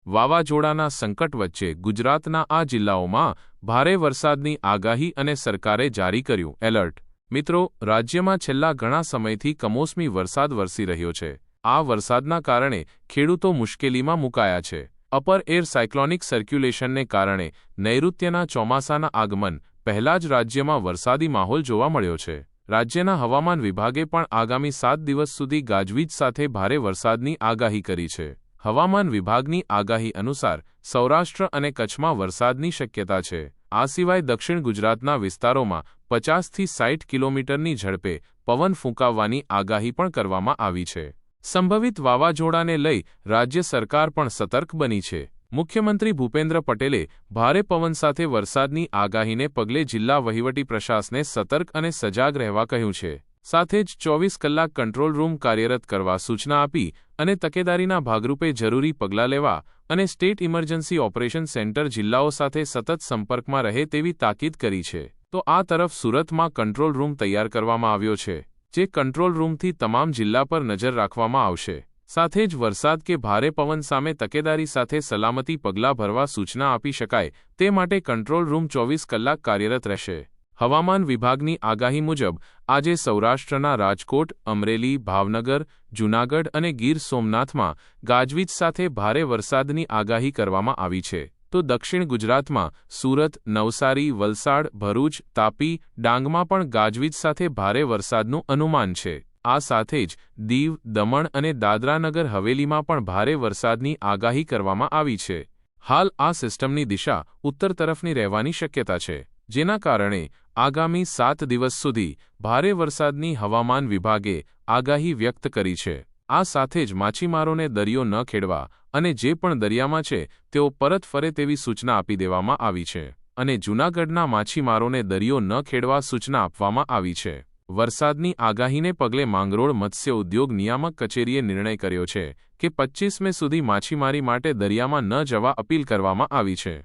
વાવાઝોડાના સંકટ વચ્ચે ગુજરાતના આ જિલ્લાઓમાં ભારે વરસાદની આગાહી અને સરકારે જારી કર્યું એલર્ટ। મિત્રો, રાજ્યમાં છેલ્લા ઘણા સમયથી કમોસમી વરસાદ વરસી રહ્યો છે। આ વરસાદના કારણે ખેડૂતો મુશ્કેલીમાં મુકાયા છે। અપર એર સાયક્લોનિક સર્ક્યુલેશનને કારણે નૈઋત્યના ચોમાસાના આગમન પહેલા જ રાજ્યમાં વરસાદી માહોલ જોવા મળ્યો છે। રાજ્યના હવામાન વિભાગે પણ આગામી 7 દિવસ સુધી ગાજવીજ સાથે ભારે વરસાદની આગાહી કરી છે। હવામાન વિભાગની આગાહી અનુસાર સૌરાષ્ટ્ર અને કચ્છમાં વરસાદની શક્યતા છે। આ સિવાય દક્ષિણ ગુજરાતના વિસ્તારોમાં 50થી 60 કિલોમીટરની ઝડપે પવન ફૂંકાવવાની આગાહી પણ કરવામાં આવી છે। સંભવિત વાવાઝોડાને લઈ રાજ્ય સરકાર પણ સતર્ક બની છે। મુખ્યમંત્રી ભૂપેન્દ્ર પટેલે ભારે પવન સાથે વરસાદની આગાહીને પગલે જિલ્લા વહીવટી પ્રશાસને સતર્ક અને સજાગ રહેવા કહ્યું છે। સાથે જ 24 કલાક કંટ્રોલ રૂમ કાર્યરત કરવા સૂચના આપી અને તકેદારીના ભાગરૂપે જરૂરી પગલાં લેવા અને સ્ટેટ ઇમરજન્સી ઓપરેશન સેન્ટર જિલ્લાઓ સાથે સતત સંપર્કમાં રહે તેવી તાકીદ કરી છે। તો આ તરફ સુરતમાં કંટ્રોલ રૂમ તૈયાર કરવામાં આવ્યો છે, જે કંટ્રોલ રૂમથી તમામ જિલ્લા પર નજર રાખવામાં આવશે। સાથે જ વરસાદ કે ભારે પવન સામે તકેદારી સાથે સલામતી પગલાં ભરવા સૂચના આપી શકાય તે માટે કંટ્રોલ રૂમ 24 કલાક કાર્યરત રહેશે। હવામાન વિભાગની આગાહી મુજબ આજે સૌરાષ્ટ્રના રાજકોટ, અમરેલી, ભાવનગર, જૂનાગઢ અને ગીર સોમનાથમાં ગાજવીજ સાથે ભારે વરસાદની આગાહી કરવામાં આવી છે। તો દક્ષિણ ગુજરાતમાં સુરત, નવસારી, વલસાડ, ભરૂચ, તાપી, ડાંગમાં પણ ગાજવીજ સાથે ભારે વરસાદનું અનુમાન છે। આ સાથે જ દીવ, દમણ અને દાદરાનગર હવેલીમાં પણ ભારે વરસાદની આગાહી કરવામાં આવી છે। હાલ આ સિસ્ટમની દિશા ઉત્તર તરફની રહેવાની શક્યતા છે, જેના કારણે આગામી 7 દિવસ સુધી ભારે વરસાદની હવામાન વિભાગે આગાહી વ્યક્ત કરી છે। આ સાથે જ માછીમારોને દરિયો ન ખેડવા અને જે પણ દરિયામાં છે તેઓ પરત ફરે તેવી સૂચના આપી દેવામાં આવી છે અને જૂનાગઢના માછીમારોને દરિયો ન ખેડવા સૂચના આપવામાં આવી છે। વરસાદની આગાહીને પગલે માંગરોળ મત્સ્ય ઉદ્યોગ નિયામક કચેરીએ નિર્ણય કર્યો છે કે 25 મે સુધી માછીમારી માટે દરિયામાં ન જવા અપીલ કરવામાં આવી છે।